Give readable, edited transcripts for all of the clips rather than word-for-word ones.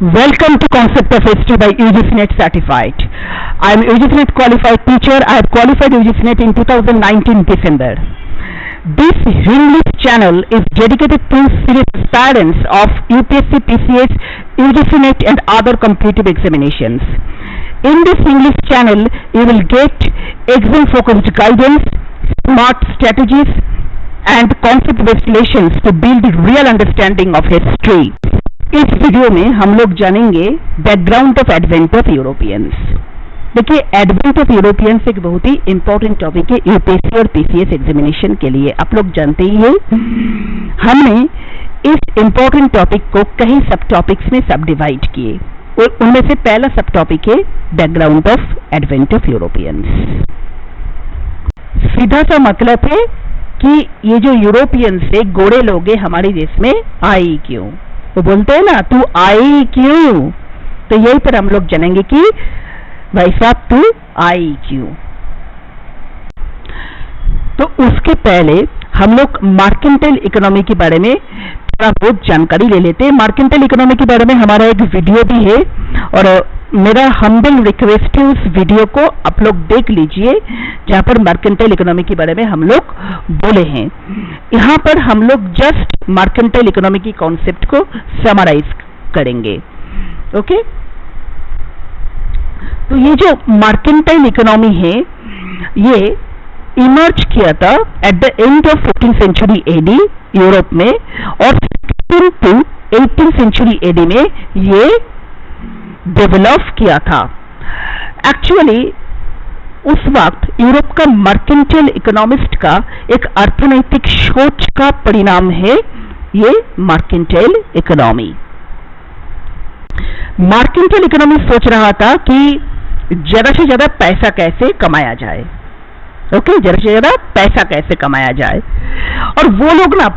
Welcome to Concept of History by UGCNet Certified. I am UGCNet qualified teacher. I have qualified UGCNet in 2019 December. This English channel is dedicated to serious aspirants of UPSC, PCS, UGCNet and other competitive examinations. In this English channel, you will get exam-focused guidance, smart strategies and concept-based lessons to build real understanding of history. इस video में हम लोग जानेंगे background of advent of Europeans. देखिए, advent of Europeans एक बहुत ही important topic है UPSC और पीसीएस एग्जामिनेशन के लिए। आप लोग जानते ही हैं, हमने इस इंपॉर्टेंट टॉपिक को कई सब टॉपिक्स में सब डिवाइड किए और उनमें से पहला सब टॉपिक है background of advent of Europeans. सीधा सा मतलब है कि ये जो यूरोपियंस है, गोरे लोग हमारे देश में आए क्यों। वो बोलते हैं ना, तू आई क्यों, तो यही पर हम लोग जानेंगे कि भाई साहब तू आई क्यों। तो उसके पहले हम लोग मर्केंटाइल इकोनॉमी के बारे में थोड़ा बहुत जानकारी ले लेते हैं। मर्केंटाइल इकोनॉमी के बारे में हमारा एक वीडियो भी है और मेरा हम्बल रिक्वेस्ट है उस वीडियो को आप लोग देख लीजिए, जहां पर मर्केंटाइल इकोनॉमी के बारे में हम लोग बोले हैं। यहाँ पर हम लोग जस्ट मर्केंटाइल इकोनॉमी की कॉन्सेप्ट को समराइज करेंगे। ओके, तो ये जो मर्केंटाइल इकोनॉमी है, ये इमर्ज किया था at the end of 14th century AD Europe में और 16 to 18th सेंचुरी एडी में ये डेवलप किया था। एक्चुअली उस वक्त यूरोप का मर्केंटाइल इकोनॉमिस्ट का एक अर्थनैतिक सोच का परिणाम है ये मर्केंटाइल इकोनॉमी। मर्केंटाइल इकोनॉमी सोच रहा था कि ज्यादा से ज्यादा पैसा कैसे कमाया जाए। ओके, ज्यादा से ज्यादा पैसा कैसे कमाया जाए, और वो लोग ना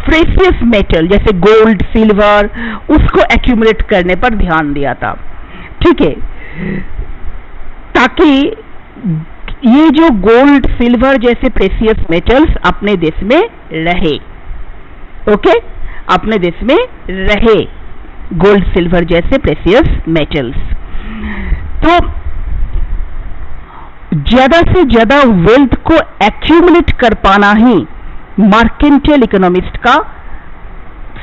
प्रेशियस मेटल जैसे गोल्ड, सिल्वर, उसको एक्यूमुलेट करने पर ध्यान दिया था। ठीक है, ताकि ये जो गोल्ड, सिल्वर जैसे प्रेशियस मेटल्स अपने देश में रहे। ओके, अपने देश में रहे गोल्ड, सिल्वर जैसे प्रेशियस मेटल्स। तो ज्यादा से ज्यादा वेल्थ को एक्यूमुलेट कर पाना ही मर्केंटाइल इकोनॉमिस्ट का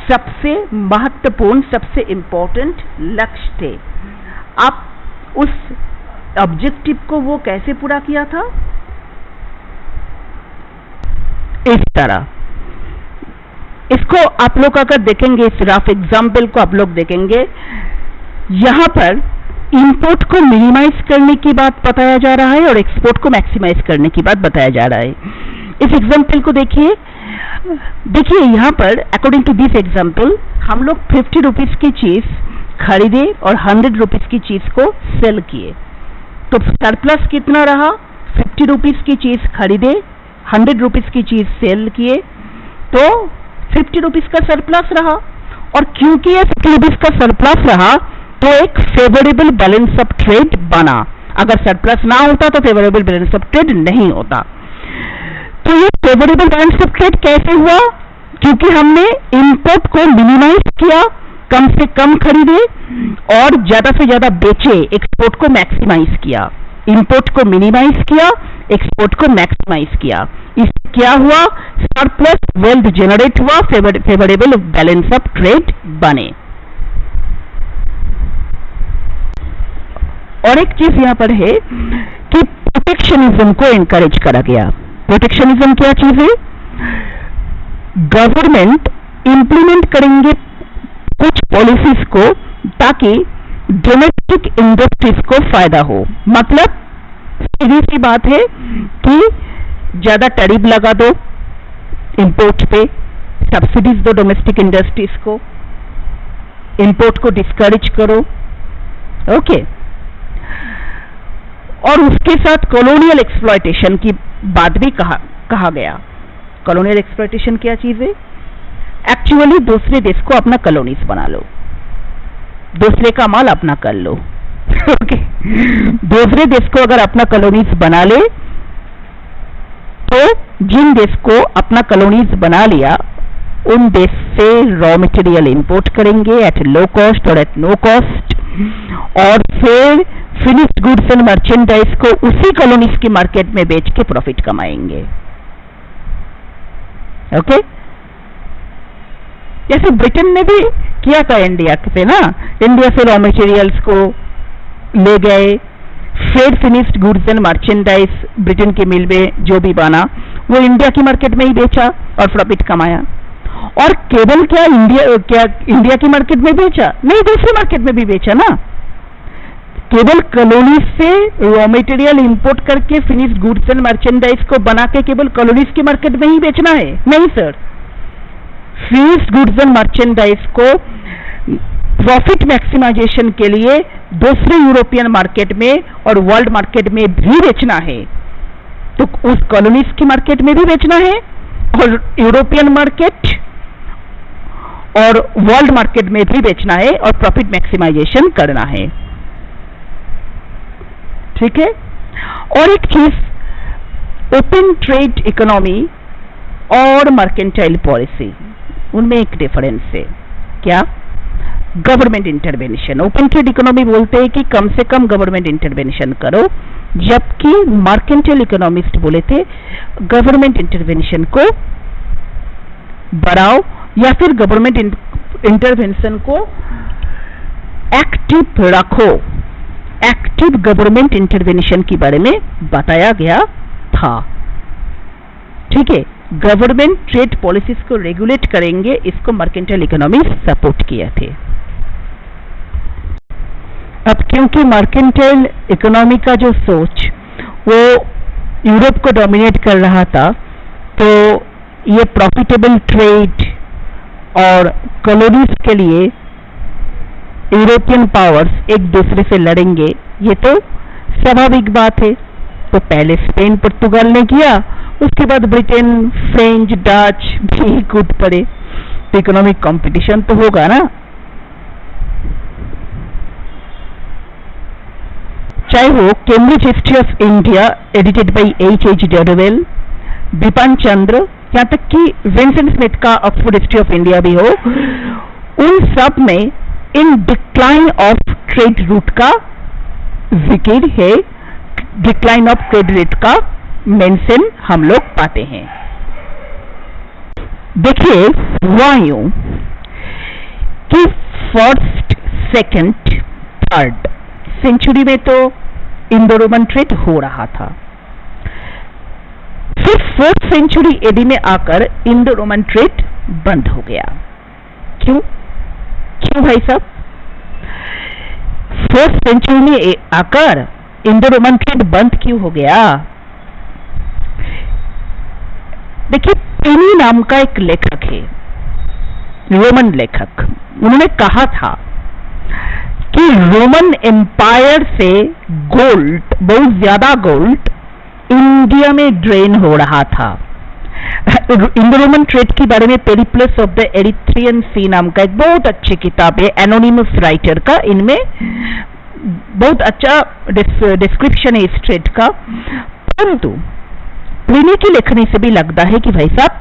सबसे महत्वपूर्ण, सबसे इंपॉर्टेंट लक्ष्य थे। आप उस ऑब्जेक्टिव को वो कैसे पूरा किया था, इस तरह। इसको आप लोग अगर देखेंगे, सिर्फ एग्जाम्पल को आप लोग देखेंगे, यहां पर इंपोर्ट को मिनिमाइज करने की बात बताया जा रहा है और एक्सपोर्ट को मैक्सिमाइज करने की बात बताया जा रहा है। इस एग्जाम्पल को देखिए, यहां पर अकॉर्डिंग टू दिस एग्जाम्पल हम लोग 50 रुपीज की चीज खरीदे और 100 रुपीज की चीज को सेल किए, तो सरप्लस कितना रहा? 50 रुपीज की चीज खरीदे, 100 रुपीज की चीज सेल किए, तो 50 रुपीज का सरप्लस रहा। और क्योंकि ये 50 रुपीज का सरप्लस रहा, तो एक फेवरेबल बैलेंस ऑफ ट्रेड बना। अगर सरप्लस ना होता तो फेवरेबल बैलेंस ऑफ ट्रेड नहीं होता। तो ये फेवरेबल बैलेंस ऑफ ट्रेड कैसे हुआ? क्योंकि हमने इंपोर्ट को मिनिमाइज किया, कम से कम खरीदे और ज्यादा से ज्यादा बेचे, एक्सपोर्ट को मैक्सिमाइज किया। इंपोर्ट को मिनिमाइज किया, एक्सपोर्ट को मैक्सिमाइज किया। इससे क्या हुआ? सरप्लस वेल्थ जनरेट हुआ, फेवरेबल बैलेंस ऑफ ट्रेड बने। और एक चीज यहां पर है कि प्रोटेक्शनिज्म को एनकरेज करा गया। प्रोटेक्शनिज्म क्या चीज है? गवर्नमेंट इंप्लीमेंट करेंगे कुछ पॉलिसीज को ताकि डोमेस्टिक इंडस्ट्रीज को फायदा हो। मतलब सीधी सी बात है कि ज्यादा टैरिफ लगा दो इंपोर्ट पे, सब्सिडीज दो डोमेस्टिक इंडस्ट्रीज को, इंपोर्ट को डिस्करेज करो। ओके, और उसके साथ कॉलोनियल एक्सप्लॉयटेशन की बात भी कहा गया। कॉलोनियल एक्सप्लॉयटेशन क्या चीज है? एक्चुअली दूसरे देश को अपना कॉलोनीज बना लो, दूसरे का माल अपना कर लो। ओके, दूसरे देश को अगर अपना कॉलोनीज बना ले, तो जिन देश को अपना कॉलोनीज बना लिया, उन देश से रॉ मटेरियल इंपोर्ट करेंगे एट लो कॉस्ट और एट नो कॉस्ट, और फिर फिनिश्ड गुड्स एंड मर्चेंडाइज को उसी कॉलोनीज की मार्केट में बेच के प्रॉफिट कमाएंगे। ओके, जैसे ब्रिटेन ने भी किया था इंडिया से ना, इंडिया से रॉ मटेरियल्स को ले गए, फिर finished goods and merchandise Britain के मिल में जो भी बना वो इंडिया की मार्केट में ही बेचा और प्रॉफिट कमाया। और केवल क्या इंडिया की मार्केट में बेचा, नहीं, दूसरी मार्केट में भी बेचा ना। केवल कॉलोनीज से रॉ मटेरियल इंपोर्ट करके फिनिश्ड गुड्स एंड मर्चेंडाइज को बना के केवल कॉलोनीज की मार्केट में ही बेचना है, नहीं sir. Finished goods and merchandise को प्रॉफिट मैक्सिमाइजेशन के लिए दूसरे यूरोपियन मार्केट में और वर्ल्ड मार्केट में भी बेचना है, तो उस कॉलोनीज की मार्केट में भी बेचना है और यूरोपियन मार्केट और वर्ल्ड मार्केट में भी बेचना है और प्रॉफिट मैक्सिमाइजेशन करना है। ठीक है। और एक चीज, ओपन ट्रेड इकोनॉमी और मर्केंटाइल पॉलिसी, उनमें एक डिफरेंस है। क्या? Government intervention. Open trade economy बोलते हैं कि कम से कम गवर्नमेंट इंटरवेंशन करो, जबकि मर्केंटाइल इकोनॉमिस्ट बोले थे गवर्नमेंट इंटरवेंशन को बढ़ाओ या फिर गवर्नमेंट इंटरवेंशन को एक्टिव रखो। एक्टिव गवर्नमेंट इंटरवेंशन के बारे में बताया गया था। ठीक है, गवर्नमेंट ट्रेड पॉलिसीज को रेगुलेट करेंगे, इसको मर्केंटाइल इकोनॉमी सपोर्ट किए थे। अब क्योंकि मर्केंटाइल इकोनॉमी का जो सोच वो यूरोप को डोमिनेट कर रहा था, तो ये प्रॉफिटेबल ट्रेड और कॉलोनीज के लिए यूरोपियन पावर्स एक दूसरे से लड़ेंगे, ये तो स्वाभाविक बात है। तो पहले स्पेन पुर्तगाल ने किया, उसके बाद ब्रिटेन, फ्रेंच, डच भी कूद पड़े, तो इकोनॉमिक कंपटीशन तो होगा ना। चाहे वो Cambridge history of India edited by H.H. Dodwell, Bipin Chandra, यहाँ तक कि विंसेंट स्मिथ का ऑक्सफोर्ड हिस्ट्री ऑफ इंडिया भी हो, उन सब में in decline of trade route का जिक्र है, डिक्लाइन ऑफ ट्रेड रेट का मेंशन हम लोग पाते हैं। देखिए हुआ यूं कि फर्स्ट, सेकंड, थर्ड सेंचुरी में तो इंडो रोमन ट्रेड हो रहा था, फिर फोर्थ सेंचुरी एडी में आकर इंडो रोमन ट्रेड बंद हो गया। क्यों भाई साहब? फोर्थ सेंचुरी में आकर इंडो रोमन ट्रेड बंद क्यों हो गया? देखिए, प्लिनी नाम का एक लेखक है, रोमन लेखक, उन्होंने कहा था कि रोमन एम्पायर से गोल्ड, बहुत ज्यादा गोल्ड इंडिया में ड्रेन हो रहा था। इंडो रोमन ट्रेड के बारे में पेरिप्लस ऑफ द एरिथ्रियन सी नाम का एक बहुत अच्छी किताब है, एनोनिमस राइटर का, इनमें बहुत अच्छा डिस्क्रिप्शन है इस ट्रेड का। परंतु प्लिनी की लेखनी से भी लगता है कि भाई साहब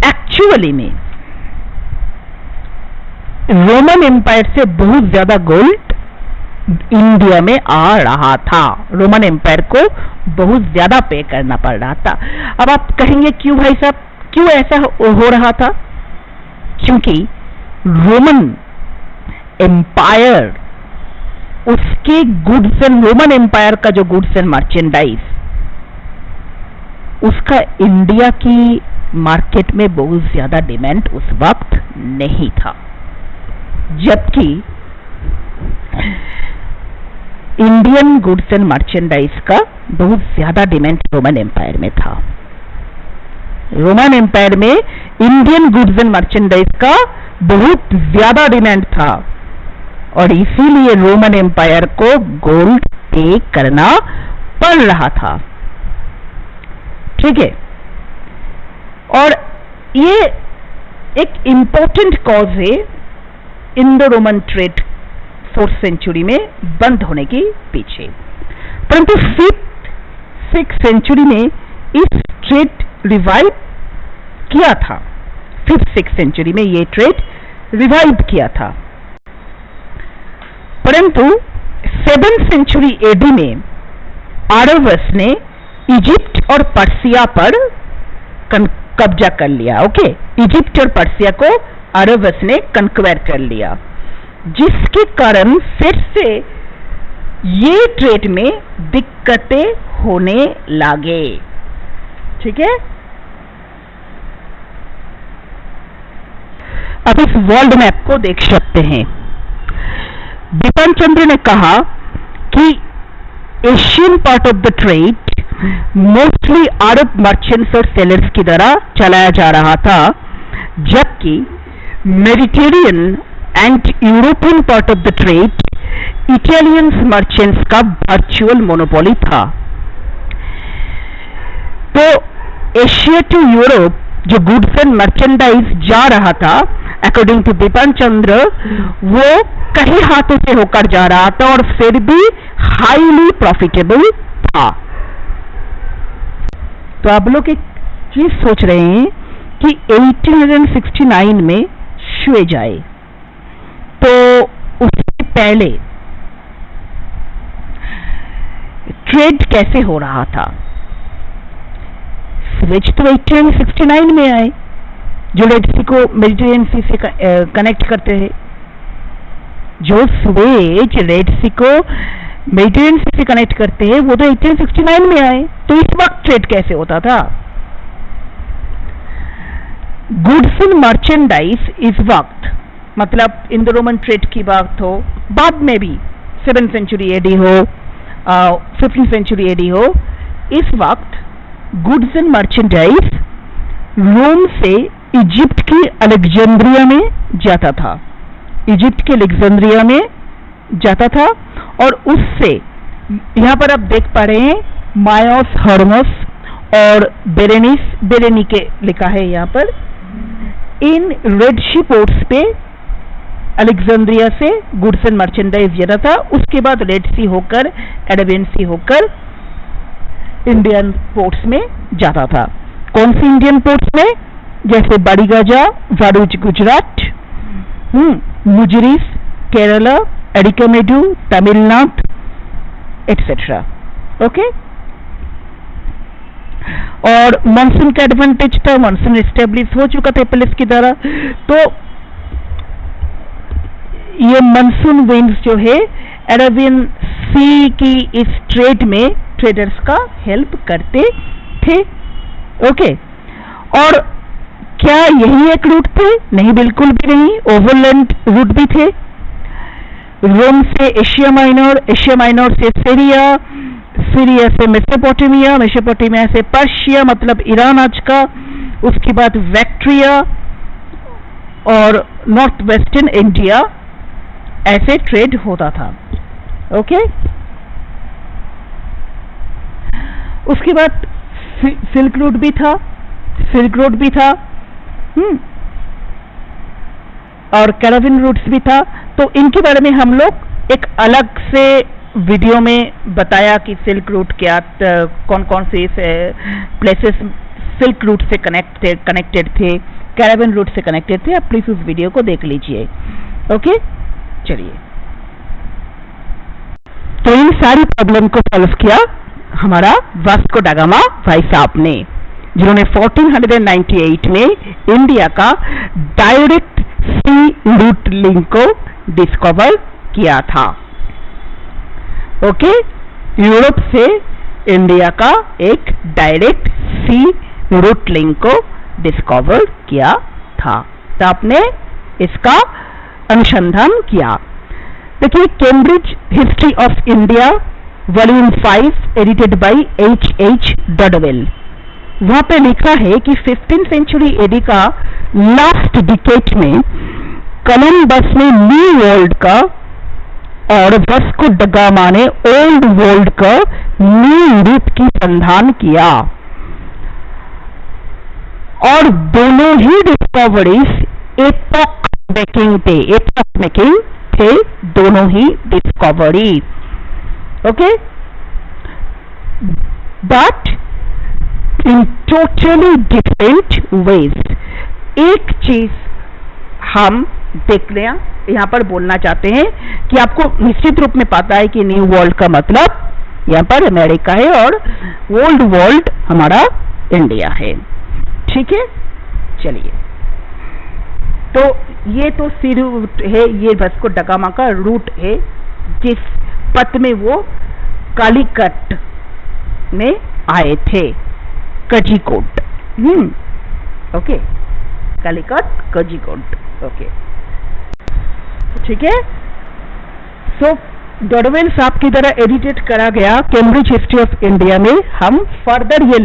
एक्चुअली में रोमन एम्पायर से बहुत ज्यादा गोल्ड इंडिया में आ रहा था, रोमन एम्पायर को बहुत ज्यादा पे करना पड़ रहा था। अब आप कहेंगे क्यों भाई साहब, क्यों ऐसा हो रहा था? क्योंकि रोमन एम्पायर, उसके गुड्स एंड, रोमन एम्पायर का जो गुड्स एंड मर्चेंडाइज, उसका इंडिया की मार्केट में बहुत ज्यादा डिमांड उस वक्त नहीं था, जबकि इंडियन गुड्स एंड मर्चेंडाइज का बहुत ज्यादा डिमांड रोमन एम्पायर में था। रोमन एम्पायर में इंडियन गुड्स एंड मर्चेंडाइज का बहुत ज्यादा डिमांड था और इसीलिए रोमन एम्पायर को गोल्ड पे करना पड़ रहा था। ठीक है, और ये एक इंपॉर्टेंट कॉज है Indo Roman trade fourth century में बंद होने के पीछे। परंतु फिफ्थ, सिक्स सेंचुरी में इस ट्रेड रिवाइव किया था 5th 6th सेंचुरी में ये ट्रेड रिवाइव किया था। परंतु 7th सेंचुरी एडी में अरबस ने इजिप्ट और पर्सिया पर कब्जा कर लिया। ओके, इजिप्ट और पर्सिया को अरबस ने कन्क्वेर कर लिया, जिसके कारण फिर से ये ट्रेड में दिक्कतें होने लगे। ठीक है, अब इस वर्ल्ड मैप को देख सकते हैं। बिपिन चंद्र ने कहा कि Asian part of the trade mostly Arab merchants और सेलर्स की द्वारा चलाया जा रहा था, जबकि Mediterranean and European part of the trade Italian merchants का वर्चुअल मोनोपोली था। तो एशिया टू यूरोप जो गुड्स एंड मर्चेंडाइज जा रहा था, अकॉर्डिंग टू बिपिन चंद्र, वो कई हाथों से होकर जा रहा था और फिर भी हाईली प्रॉफिटेबल था। तो आप लोग एक चीज सोच रहे हैं कि 1869 में सुएज आए, तो उससे पहले ट्रेड कैसे हो रहा था? सुएज तो 1869 में आए, जो रेड सी को मेडिटेरियन सी से कनेक्ट करते हैं। जो सुएज रेड सी को मेडिटेरियन सी से कनेक्ट करते हैं, वो तो 1869 में आए। तो इस वक्त ट्रेड कैसे होता था? गुड्स एंड मर्चेंडाइज इस वक्त, मतलब इंडो रोमन ट्रेड की बात हो, बाद में भी 7th सेंचुरी एडी हो, 15th सेंचुरी एडी हो, इस वक्त गुड्स एंड मर्चेंडाइज रोम से इजिप्ट की अलेक्जेंड्रिया में जाता था, इजिप्ट के अलेक्जेंड्रिया में जाता था, और उससे यहाँ पर आप देख पा रहे हैं मायोस, हर्मस और बेरेनिके लिखा है यहाँ पर। इन रेड सी पोर्ट्स पे अलेक्जेंड्रिया से गुड्स एंड मर्चेंडाइज जाता था। उसके बाद रेड सी होकर, अरेबियन सी होकर इंडियन पोर्ट्स में जाता था। कौन सी इंडियन पोर्ट्स में? जैसे बड़ी गाजा, वारूज गुजरात, मुजरिस केरला, एडिकामेडू तमिलनाडु एटसेट्रा। ओके, और मानसून का एडवांटेज था, मानसून एस्टेब्लिश हो चुका था पेलिस की द्वारा। तो ये मानसून विंड्स जो है अरेबियन सी की इस ट्रेड में ट्रेडर्स का हेल्प करते थे। ओके, और क्या यही एक रूट थे? नहीं, बिल्कुल भी नहीं, ओवरलैंड रूट भी थे। रोम से एशिया माइनर, एशिया माइनर से सीरिया, सीरिया से मेसोपोटामिया, मेसोपोटामिया से पर्शिया मतलब ईरान आज का, उसके बाद बैक्ट्रिया और नॉर्थ वेस्टर्न इंडिया, ऐसे ट्रेड होता था। ओके, उसके बाद सिल्क रूट भी था, सिल्क रोड भी था, और कैराविन रूट्स भी था। तो इनके बारे में हम लोग एक अलग से वीडियो में बताया कि सिल्क रूट क्या, कौन कौन से प्लेसेस सिल्क रूट से कनेक्टेड थे, कैराविन रूट से कनेक्टेड थे। आप प्लीज उस वीडियो को देख लीजिए। ओके, चलिए, तो इन सारी प्रॉब्लम को सॉल्व किया हमारा वास्को दा गामा भाई साहब ने, जिन्होंने 1498 में इंडिया का डायरेक्ट सी रूट लिंक को डिस्कवर किया था। ओके, यूरोप से इंडिया का एक डायरेक्ट सी रूट लिंक को डिस्कवर किया था। तो आपने इसका अनुसंधान किया। देखिए, Cambridge history of India volume 5 edited by H.H. डडवेल, वहां पे लिखा है कि 15th सेंचुरी एडी का लास्ट डिकेड में कोलंबस ने न्यू वर्ल्ड का और वास्को दा गामा ने ओल्ड वर्ल्ड का न्यू रूट की संधान किया, और दोनों ही डिस्कवरीज एपॉक मेकिंग थे दोनों ही discovery. Okay, but in totally different ways, एक चीज हम देखने यहाँ पर बोलना चाहते हैं कि आपको निश्चित रूप में पता है कि न्यू वर्ल्ड का मतलब यहाँ पर अमेरिका है और ओल्ड वर्ल्ड हमारा इंडिया है। ठीक है, चलिए, तो ये तो सी रूट है, ये वास्को ड गामा का रूट है जिस पथ में वो कालीकट में आए थे, कजीकोट। ओके, कालीकट कजीकोट। ओके, ठीक है। सो डॉडवेल साहब की तरह एडिटेड करा गया कैम्ब्रिज हिस्ट्री ऑफ इंडिया में हम फर्दर ये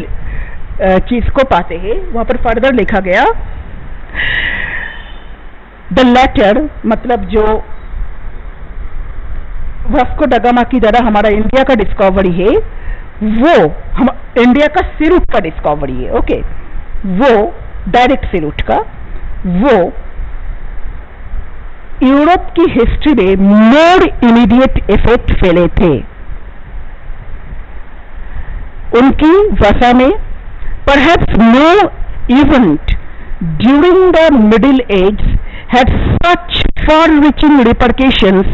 चीज को पाते हैं। वहां पर फर्दर लिखा गया द लेटर, मतलब जो वास्को ड गामा की तरह हमारा इंडिया का डिस्कवरी है, वो हम इंडिया का सी रूट का डिस्कवरी है। ओके, वो डायरेक्ट सी रूट का, वो यूरोप की हिस्ट्री में मोर इमीडिएट इफेक्ट फैले थे। उनकी वसा में perhaps no event during the middle age had such far-reaching repercussions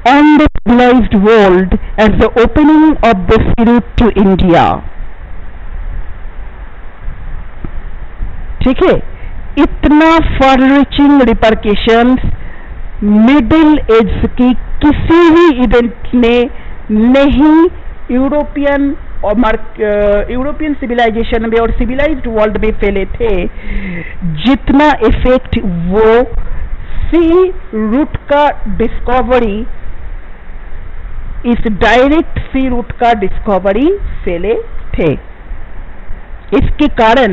on the civilized world as the opening of the sea route to India. ठीक है, इतना far-reaching repercussions मिडिल एज की किसी भी इवेंट ने नहीं यूरोपियन और यूरोपियन सिविलाइजेशन में और सिविलाइज्ड वर्ल्ड में फैले थे, जितना इफेक्ट वो सी रूट का डिस्कवरी, इस डायरेक्ट सी रूट का डिस्कवरी फैले थे। इसके कारण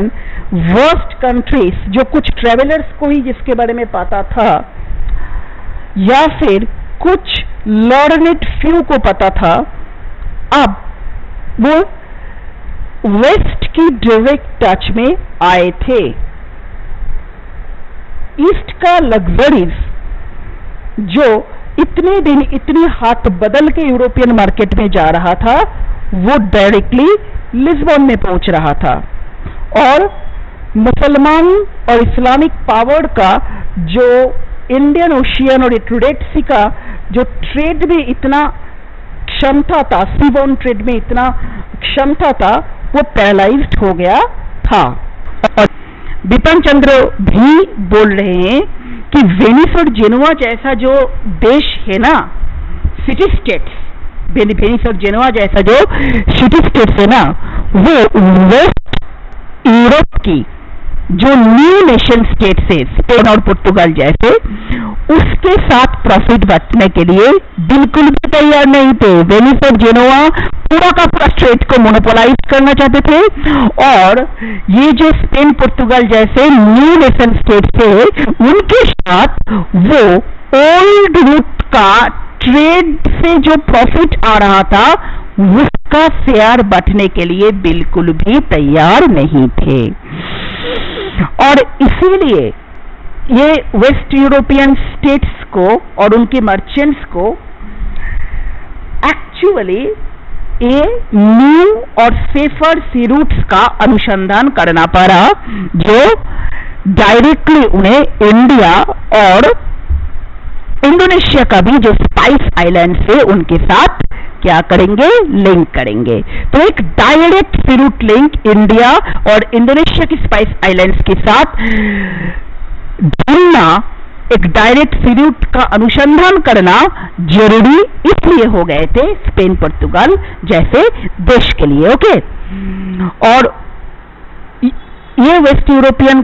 वर्स्ट कंट्रीज, जो कुछ ट्रेवलर्स को ही जिसके बारे में पता था या फिर कुछ लर्नेड फ्यू को पता था, अब वो वेस्ट की डायरेक्ट टच में आए थे। ईस्ट का लग्जरीज जो इतने दिन इतनी हाथ बदल के यूरोपियन मार्केट में जा रहा था, वो डायरेक्टली लिस्बन में पहुंच रहा था। और मुसलमान और इस्लामिक पावर का जो इंडियन ओशियन और रेड सी का जो ट्रेड में इतना क्षमता था, सीबोर्न ट्रेड में इतना क्षमता था, वो पैरालाइज्ड हो गया था। और बिपिन चंद्र भी बोल रहे हैं कि वेनिस और जेनोआ जैसा जो देश है ना, सिटी स्टेट्स, वेनिस और जेनोआ जैसा जो सिटी स्टेट्स है ना, वो वेस्ट यूरोप की जो न्यू नेशन स्टेट्स है, स्पेन और पुर्तगाल जैसे, उसके साथ प्रॉफिट बांटने के लिए बिल्कुल भी तैयार नहीं थे। वेनिस और जेनोआ पूरा का पूरा स्ट्रेट को मोनोपोलाइज करना चाहते थे, और ये जो स्पेन पुर्तगाल जैसे न्यू नेशन स्टेट्स थे, उनके साथ वो ओल्ड रूट का ट्रेड से जो प्रॉफिट आ रहा था, उसका शेयर बांटने के लिए बिल्कुल भी तैयार नहीं थे। और इसीलिए ये वेस्ट यूरोपियन स्टेट्स को और उनके मर्चेंट्स को एक्चुअली ये न्यू और सेफर सी रूट्स का अनुसंधान करना पड़ा, जो डायरेक्टली उन्हें इंडिया और इंडोनेशिया का भी जो स्पाइस आइलैंड से उनके साथ क्या करेंगे, लिंक करेंगे। तो एक डायरेक्ट सी रूट लिंक इंडिया और इंडोनेशिया की स्पाइस आइलैंड्स के साथ ढूंढना, एक डायरेक्ट सी रूट का अनुसंधान करना जरूरी इसलिए हो गए थे स्पेन पुर्तगाल जैसे देश के लिए। ओके, और ये waste European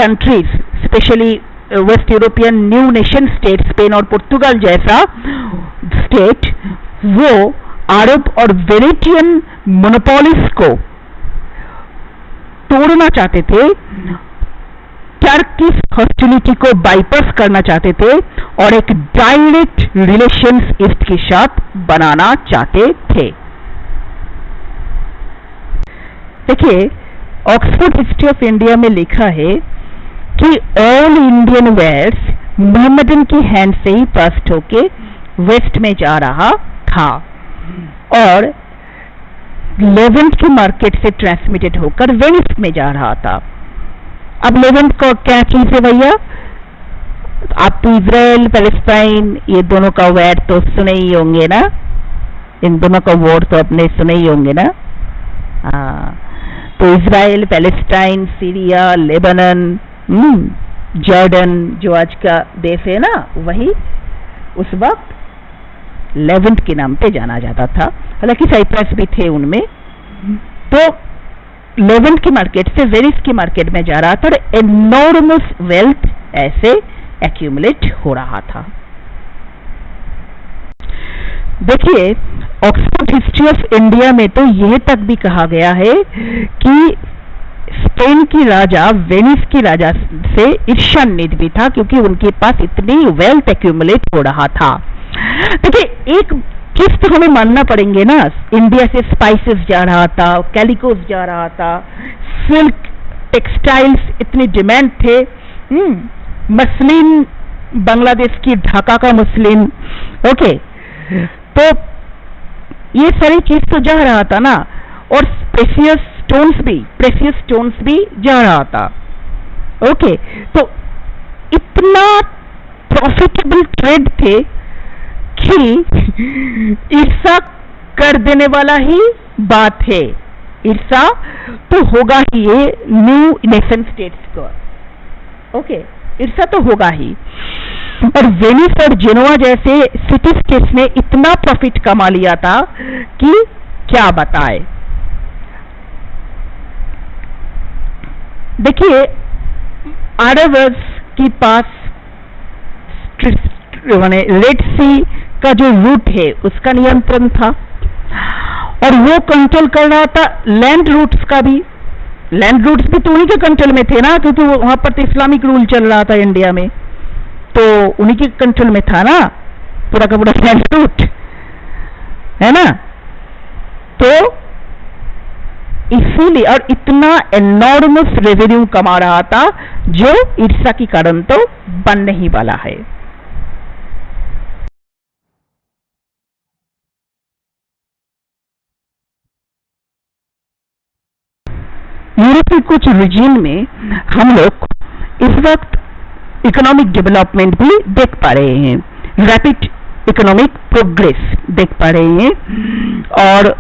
countries, specially waste European new nation state, Spain और पुर्तगाल जैसा स्टेट, वो अरब और वेनेटियन मोनोपोलिस को तोड़ना चाहते थे, टर्किश हॉस्टिलिटी को बाईपास करना चाहते थे, और एक डायरेक्ट रिलेशंस ईस्ट के साथ बनाना चाहते थे। देखिए, ऑक्सफोर्ड हिस्ट्री ऑफ इंडिया में लिखा है कि ऑल इंडियन वेल्स मोहम्मदन की हैंड से ही पास्ट होके वेस्ट में जा रहा था, और लेवेंट की मार्केट से ट्रांसमिटेड होकर वेनिस में जा रहा था। अब लेवेंट को क्या चीज है भैया? आप तो इजराइल पैलेस्टाइन ये दोनों का वर्ड तो सुने ही होंगे ना, इन दोनों का वर्ड तो अपने सुने ही होंगे ना। तो Israel Palestine Syria Lebanon Jordan जो आज का देश है ना, वही उस वक्त लेवेंट के नाम पे जाना जाता था, हालांकि साइप्रस भी थे उनमें। तो लेवेंट की मार्केट से वेनिस की मार्केट में जा रहा था और एनॉर्मस वेल्थ ऐसे एक्यूमुलेट हो रहा था। देखिए ऑक्सफोर्ड हिस्ट्री ऑफ इंडिया में तो यह तक भी कहा गया है कि स्पेन की राजा वेनिस की राजा से ईर्ष्यान्वित भी था, क्योंकि उनके पास इतनी वेल्थ एक्यूमुलेट हो रहा था। देखिए एक चीज तो हमें मानना पड़ेंगे ना, इंडिया से स्पाइसेस जा रहा था, कैलिकोस जा रहा था, सिल्क टेक्सटाइल्स इतने डिमांड थे, मसलिन बांग्लादेश की ढाका का मसलिन, ओके, तो ये सारी चीज तो जा रहा था ना, और प्रेशियस स्टोन्स भी जा रहा था, ओके। तो इतना प्रॉफिटेबल ट्रेड थे कि ईर्ष्या कर देने वाला ही बात है, ईर्ष्या तो होगा ही ये न्यू नेशन स्टेट्स को, ओके, ईर्ष्या तो होगा ही। और वेनिस और जेनोवा जैसे सिटी स्टेट्स ने इतना प्रॉफिट कमा लिया था कि क्या बताए। देखिए अरब्स के पास रेड सी का जो रूट है उसका नियंत्रण था, और वो कंट्रोल कर रहा था लैंड रूट्स का भी। लैंड रूट्स भी तो उन्हीं के कंट्रोल में थे ना, क्योंकि वहां पर तो इस्लामिक रूल चल रहा था इंडिया में, तो उन्हीं के कंट्रोल में था ना पूरा का पूरा लैंड रूट, है ना। तो इसीलिए और इतना एनॉर्मस रेवेन्यू कमा रहा था जो ईर्ष्या के कारण तो बनने ही वाला है। यूरोप के कुछ रीजन में हम लोग इस वक्त इकोनॉमिक डेवलपमेंट भी देख पा रहे हैं, रैपिड इकोनॉमिक प्रोग्रेस देख पा रहे हैं। और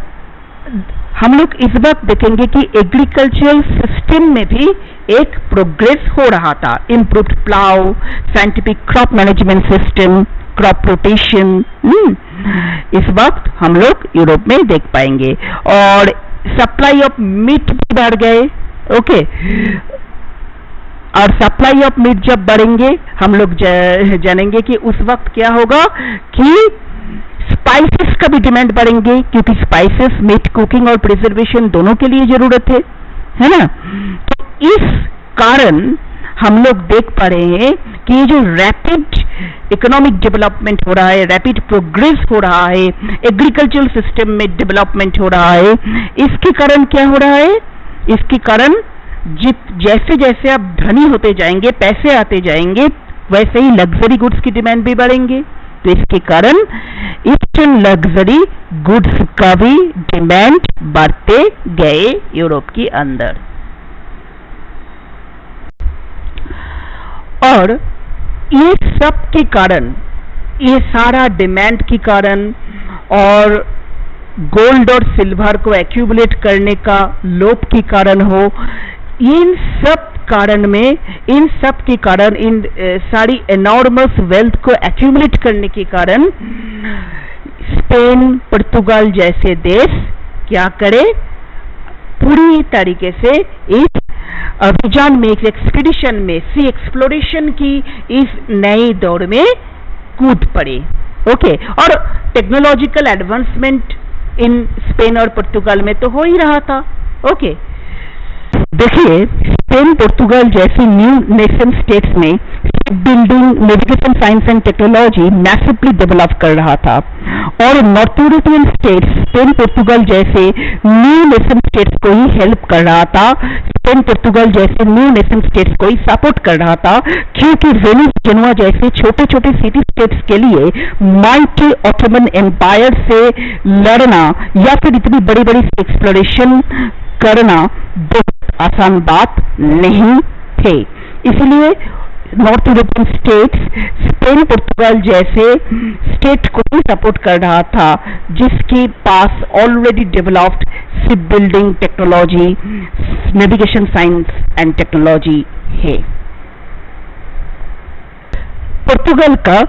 हम लोग इस वक्त देखेंगे कि एग्रीकल्चरल सिस्टम में भी एक प्रोग्रेस हो रहा था, improved plough, scientific crop management system, crop rotation, इस वक्त हम लोग यूरोप में देख पाएंगे। और सप्लाई ऑफ मीट भी बढ़ गए, ओके, और सप्लाई ऑफ मीट जब बढ़ेंगे हम लोग जानेंगे कि उस वक्त क्या होगा कि स्पाइसेस का भी डिमांड बढ़ेंगे, क्योंकि स्पाइसेस मीट कुकिंग और प्रिजर्वेशन दोनों के लिए जरूरत है ना। तो इस कारण हम लोग देख पा रहे हैं कि ये जो रैपिड इकोनॉमिक डेवलपमेंट हो रहा है, रैपिड प्रोग्रेस हो रहा है, एग्रीकल्चरल सिस्टम में डेवलपमेंट हो रहा है, इसके कारण क्या हो रहा है, इसके कारण जैसे जैसे आप धनी होते जाएंगे, पैसे आते जाएंगे, वैसे ही लग्जरी गुड्स की डिमांड भी बढ़ेंगे। तो इसके कारण ईस्टर्न लग्जरी गुड्स का भी डिमांड बढ़ते गए यूरोप के अंदर। और ये सब के कारण, ये सारा डिमांड के कारण और गोल्ड और सिल्वर को एक्यूमुलेट करने का लोभ के कारण हो, इन सब कारण में, इन सब के कारण, इन सारी एनॉर्मस वेल्थ को एक्यूमुलेट करने के कारण स्पेन, पुर्तगाल जैसे देश क्या करे, पूरी तरीके से इस अभियान में, इस एक्सपीडिशन में, सी एक्सप्लोरेशन की इस नई दौड़ में कूद पड़े, ओके। और टेक्नोलॉजिकल एडवांसमेंट इन स्पेन और पुर्तगाल में तो हो ही रहा था, ओके। देखिए स्पेन, पुर्तगाल जैसी न्यू नेशन स्टेट्स में building, navigation science and technology massively develop कर रहा था, और north European states Spain, Portugal जैसे न्यू नेशन स्टेट्स को ही हेल्प कर रहा था, स्पेन, पुर्तगाल जैसे न्यू नेशन स्टेट्स को ही सपोर्ट कर रहा था, क्योंकि वेनिस, जेनोवा जैसे छोटे छोटे सिटी स्टेट्स के लिए माइटी ऑटोमन एम्पायर से लड़ना या फिर इतनी बड़ी बड़ी एक्सप्लोरेशन करना बहुत आसान बात नहीं थे। इसलिए north European states Spain Portugal जैसे स्टेट को भी सपोर्ट कर रहा था जिसके पास already developed ship building technology, navigation science and technology है। पुर्तगाल का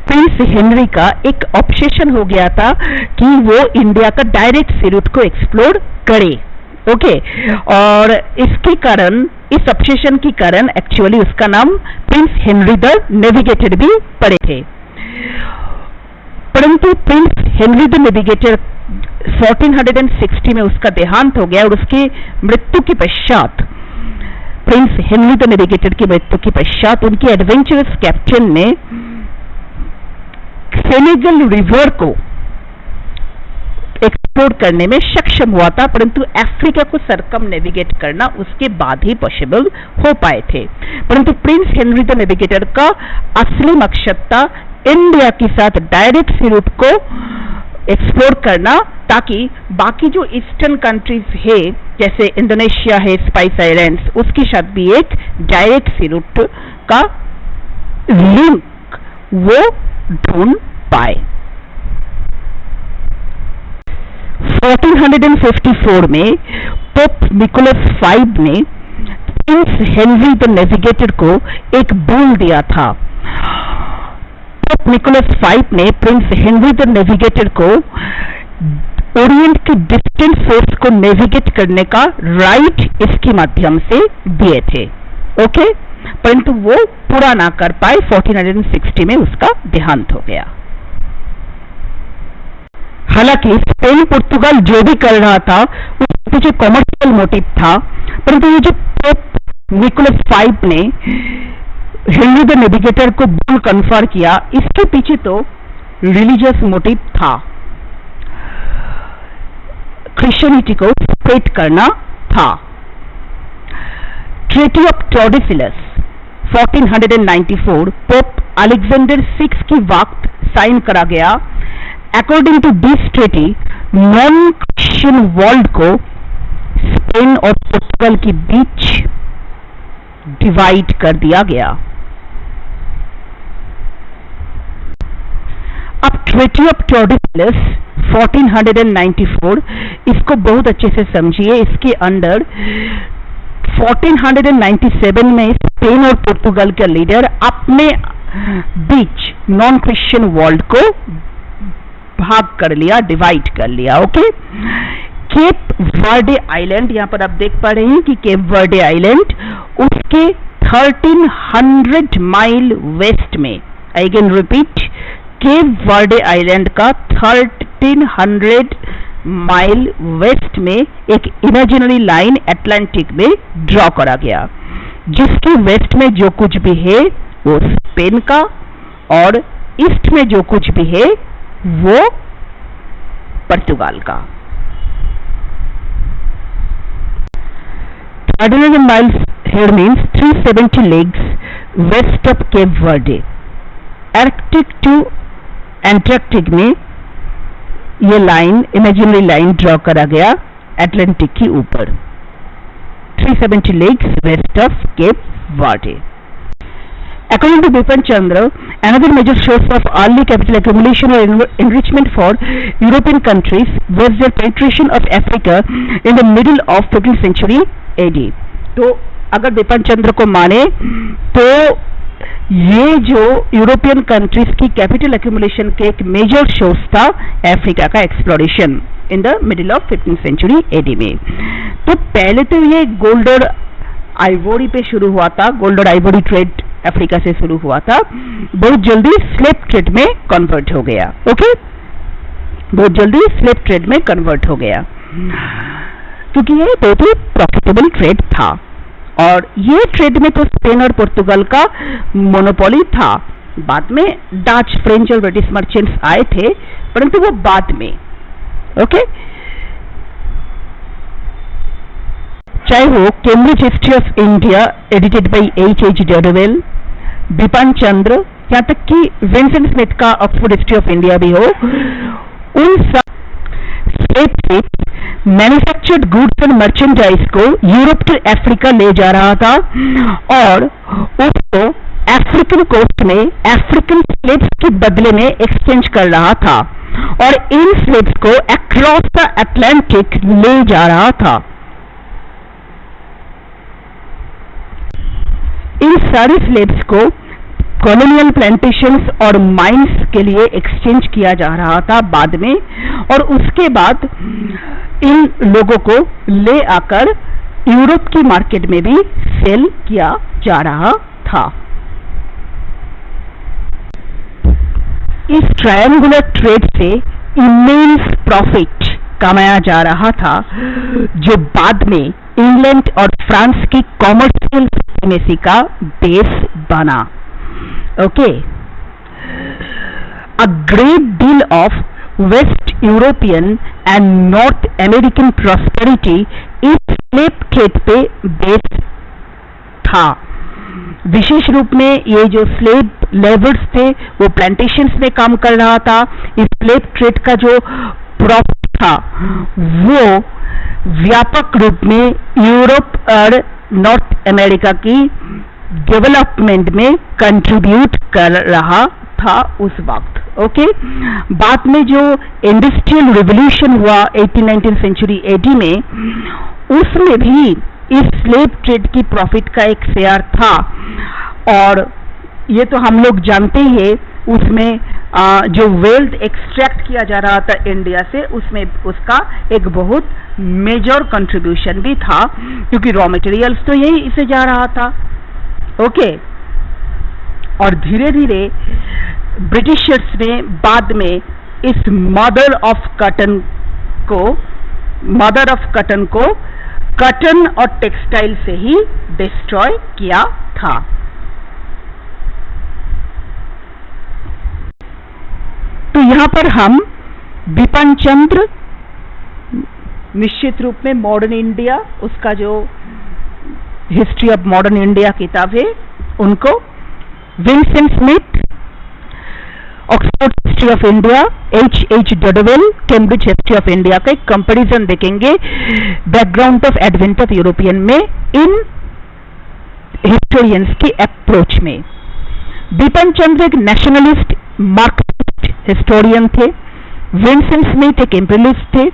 प्रिंस हेनरी का एक ऑब्सेशन हो गया था कि वो इंडिया का डायरेक्ट सी रूट को एक्सप्लोर करे। ओके, और इसके कारण, इस ऑब्सेशन के कारण एक्चुअली उसका नाम प्रिंस हेनरी द नेविगेटर भी पड़े थे। परंतु प्रिंस हेनरी द नेविगेटर 1460 में उसका देहांत हो गया और उसकी मृत्यु के पश्चात, प्रिंस हेनरी द नेविगेटर की मृत्यु के पश्चात उनके एडवेंचरस कैप्टन ने सेनेगल रिवर को एक्सप्लोर करने में सक्षम हुआ था, परंतु अफ्रीका को सरकम नेविगेट करना उसके बाद ही पॉसिबल हो पाए थे। परंतु प्रिंस हेनरी द नेविगेटर का असली मकसद था इंडिया के साथ डायरेक्ट सी रूट को एक्सप्लोर करना, ताकि बाकी जो ईस्टर्न कंट्रीज है जैसे इंडोनेशिया है, स्पाइस आइलैंड्स, उसके साथ भी एक डायरेक्ट सी रूट का लिंक वो ढूंढ पाए। 1454 में पोप निकोलस V ने प्रिंस हेनरी द नेविगेटर को एक बुल दिया था। पोप निकोलस V ने प्रिंस हेनरी द नेविगेटर को ओरिएंट के डिस्टेंट सोर्स को नेविगेट करने का राइट इसके माध्यम से दिए थे। ओके, परंतु वो पूरा ना कर पाए। 1460 में उसका देहांत हो गया। हालांकि स्पेन पुर्तगाल जो भी कर रहा था उसके पीछे कॉमर्शियल मोटिव था, परंतु ये जो पोप निकोलस V ने हेनरी द नेविगेटर को बुल कन्फर किया, इसके पीछे तो रिलीजियस मोटिव था, क्रिश्चियनिटी को स्प्रेड करना था। Treaty of Tordesillas 1494 Pope Alexander VI की वक्त साइन करा गया। According to this treaty non Christian world को स्पेन और पुर्तगाल के बीच डिवाइड कर दिया गया। अब ट्रीटी ऑफ टॉर्डेसिलस 1494, इसको बहुत अच्छे से समझिए। इसके अंडर 1497 में स्पेन और पुर्तगाल के लीडर अपने बीच नॉन क्रिश्चियन वर्ल्ड को भाग कर लिया, डिवाइड कर लिया। ओके, केप वर्डे आइलैंड, यहां पर आप देख पा रहे हैं कि केप वर्डे आइलैंड उसके 1300 माइल वेस्ट में, again repeat, Cape Verde island का 1300 माइल वेस्ट में एक इमेजिनरी लाइन अटलांटिक में ड्रॉ करा गया, जिसके वेस्ट में जो कुछ भी है वो स्पेन का और ईस्ट में जो कुछ भी है वो पुर्तगाल का। 1300 miles here means 370 leagues west of Cape Verde। Arctic to Antarctic में ये लाइन, इमेजिनरी लाइन ड्रॉ करा गया अटलांटिक के ऊपर, 370 leagues west of Cape Verde। According to Bipin Chandra, another major source of early capital accumulation or enrichment for European countries was their penetration of Africa in the middle of 15th century AD। तो अगर बिपिन चंद्र को माने तो ये जो European countries की capital accumulation के एक मेजर सोर्स था अफ्रीका का exploration in the middle of 15th century AD में। तो पहले तो ये गोल्ड और आइवोरी पे शुरू हुआ था, गोल्ड और आइवोरी ट्रेड अफ्रीका से शुरू हुआ था, बहुत जल्दी स्लेव ट्रेड में कन्वर्ट हो गया। ओके, बहुत जल्दी स्लेव ट्रेड में कन्वर्ट हो गया क्योंकि ये बहुत ही प्रॉफिटेबल ट्रेड था। और ये ट्रेड में तो स्पेन और पुर्तगाल का मोनोपोली था। बाद में डच, फ्रेंच और ब्रिटिश मर्चेंट्स आए थे, परंतु वो बाद में। ओके, चाहे वो Cambridge history of India edited by H.H. Dodwell, Bipin Chandra, यहाँ तक कि विंसेंट स्मिथ का ऑक्सफोर्ड हिस्ट्री ऑफ इंडिया भी हो, उन सब मैन्युफैक्चर्ड गुड्स एंड मर्चेंडाइज को यूरोप से अफ्रीका ले जा रहा था और उसको अफ्रीकन कोस्ट में अफ्रीकन स्लेव्स के बदले में एक्सचेंज कर रहा था और इन स्लेव्स को अक्रॉस द अटलांटिक ले जा रहा था। इन सारे स्लेव्स को कॉलोनियल प्लांटेशंस और माइंस के लिए एक्सचेंज किया जा रहा था बाद में, और उसके बाद इन लोगों को ले आकर यूरोप की मार्केट में भी सेल किया जा रहा था। इस ट्रायंगुलर ट्रेड से इमेंस प्रॉफिट कमाया जा रहा था, जो बाद में इंग्लैंड और फ्रांस की कॉमर्शियल सुप्रीमेसी का बेस बना। Okay, a great deal of West European and North American prosperity इस स्लेव ट्रेड पे बेस था। विशेष रूप में ये जो स्लेव लेबर्स थे वो प्लांटेशंस में काम कर रहा था। इस स्लेव ट्रेड का जो प्रॉफिट था वो व्यापक रूप में यूरोप और नॉर्थ अमेरिका की डेवलपमेंट में कंट्रीब्यूट कर रहा था उस वक्त। ओके, बाद में जो इंडस्ट्रियल रिवॉल्यूशन हुआ 18-19 सेंचुरी एडी में, उसमें भी इस स्लेव ट्रेड की प्रॉफिट का एक शेयर था और ये तो हम लोग जानते ही हैं। उसमें जो वेल्थ एक्सट्रैक्ट किया जा रहा था इंडिया से, उसमें उसका एक बहुत मेजर कंट्रीब्यूशन भी था, क्योंकि रॉ मटेरियल्स तो यही इसे जा रहा था। ओके, और धीरे धीरे ब्रिटिशर्स ने बाद में इस मदर ऑफ कॉटन को कॉटन और टेक्सटाइल से ही डिस्ट्रॉय किया था। तो यहां पर हम बिपिन चंद्र, निश्चित रूप में मॉडर्न इंडिया, उसका जो हिस्ट्री ऑफ मॉडर्न इंडिया किताब है, उनको Vincent Smith, Oxford history of India, H. Dodwell, Cambridge history of India का एक कंपैरिजन देखेंगे background of advent of European में इन हिस्टोरियंस की अप्रोच में। बिपिन चंद्र एक नेशनलिस्ट मार्क्सिस्ट हिस्टोरियन थे, विंसेंट स्मिथ एक इंपीरियलिस्ट थे,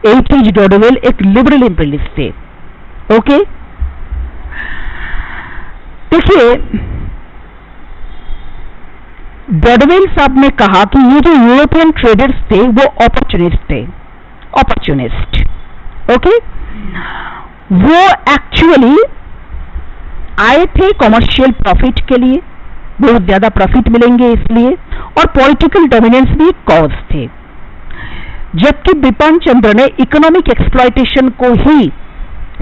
H. डडवेल एक लिबरल इंपीरियलिस्ट थे। ओके, देखिए डडवेल साहब ने कहा कि ये जो यूरोपियन ट्रेडर्स थे वो अपॉर्चुनिस्ट थे, अपॉर्चुनिस्ट। ओके, वो एक्चुअली आए थे कॉमर्शियल प्रॉफिट के लिए, बहुत ज्यादा प्रॉफिट मिलेंगे इसलिए, और पॉलिटिकल डोमिनेंस भी कॉज थे। जबकि बिपिन चंद्र ने इकोनॉमिक एक्सप्लॉयटेशन को ही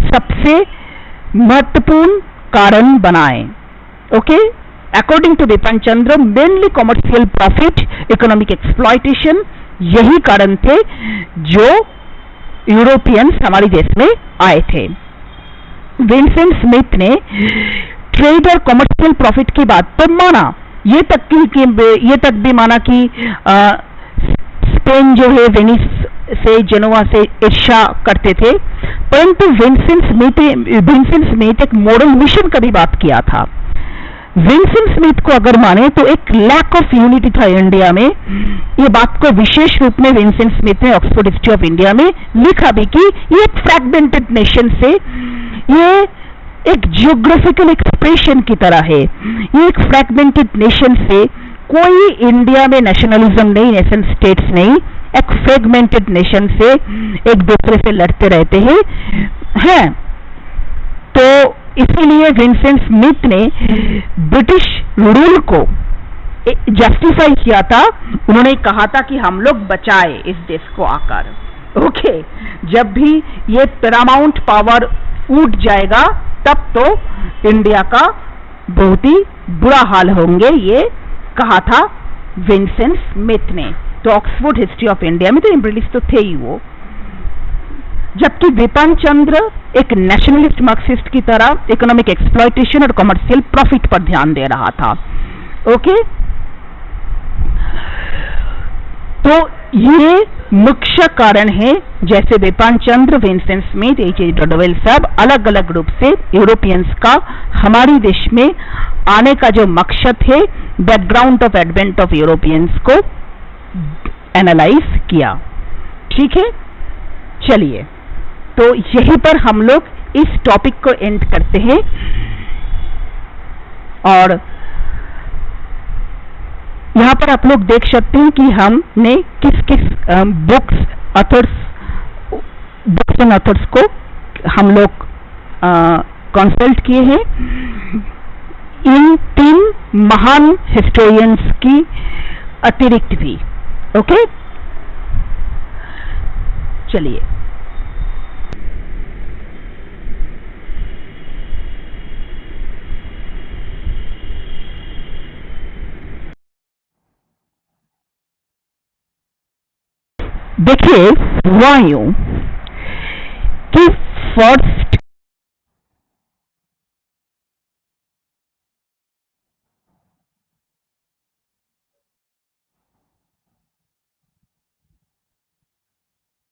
सबसे महत्वपूर्ण कारण बनाए। Okay, according to Bipin Chandra mainly commercial profit, economic exploitation यही कारण थे जो यूरोपियंस हमारे देश में आए थे। विंसेंट स्मिथ ने ट्रेड और कॉमर्शियल प्रॉफिट की बात तो माना, ये तक भी माना कि स्पेन जो है वेनिस से, जेनोवा से ईर्ष्या करते थे, परंतु विंसेंट स्मिथ एक मॉडल मिशन का भी बात किया था। विंसेंट स्मिथ को अगर माने तो एक लैक ऑफ यूनिटी था इंडिया में। ये बात को विशेष रूप में विंसेंट स्मिथ ने ऑक्सफोर्ड हिस्ट्री ऑफ इंडिया में लिखा भी कि ये एक फ्रैगमेंटेड नेशन से, ये एक जियोग्राफिकल एक्सप्रेशन की तरह है, ये एक फ्रैगमेंटेड नेशन से कोई इंडिया में नेशनलिज्म नहीं, नेशन स्टेट्स नहीं, एक फ्रैगमेंटेड नेशन से एक दूसरे से लड़ते रहते हैं। तो इसीलिए विंसेंट स्मिथ ने ब्रिटिश रूल को जस्टिफाई किया था। उन्होंने कहा था कि हम लोग बचाए इस देश को आकर। ओके, जब भी ये पैरामाउंट पावर उठ जाएगा तब तो इंडिया का बहुत ही बुरा हाल होंगे, ये कहा था विंसेंट स्मिथ ने। तो ऑक्सफोर्ड हिस्ट्री ऑफ इंडिया में तो इंपीरियलिस्ट तो थे ही वो, जबकि बिपिन चंद्र एक नेशनलिस्ट मार्क्सिस्ट की तरह इकोनॉमिक एक्सप्लॉयटेशन और कमर्शियल प्रॉफिट पर ध्यान दे रहा था। ओके, तो ये मुख्य कारण है, जैसे विपिन चंद्र, विंसेंट स्मिथ, H.G. डॉडवेल साहब अलग अलग रूप से यूरोपियंस का हमारे देश में आने का जो मकसद है, background of advent of Europeans को एनालाइज किया। ठीक है, चलिए तो यहीं पर हम लोग इस टॉपिक को एंड करते हैं। और यहां पर आप लोग देख सकते हैं कि हमने किस किस बुक्स एंड ऑथर्स को हम लोग कंसल्ट किए हैं, इन 3 महान हिस्टोरियंस की अतिरिक्त भी। ओके, चलिए देखिए, हुआ यूं कि फॉर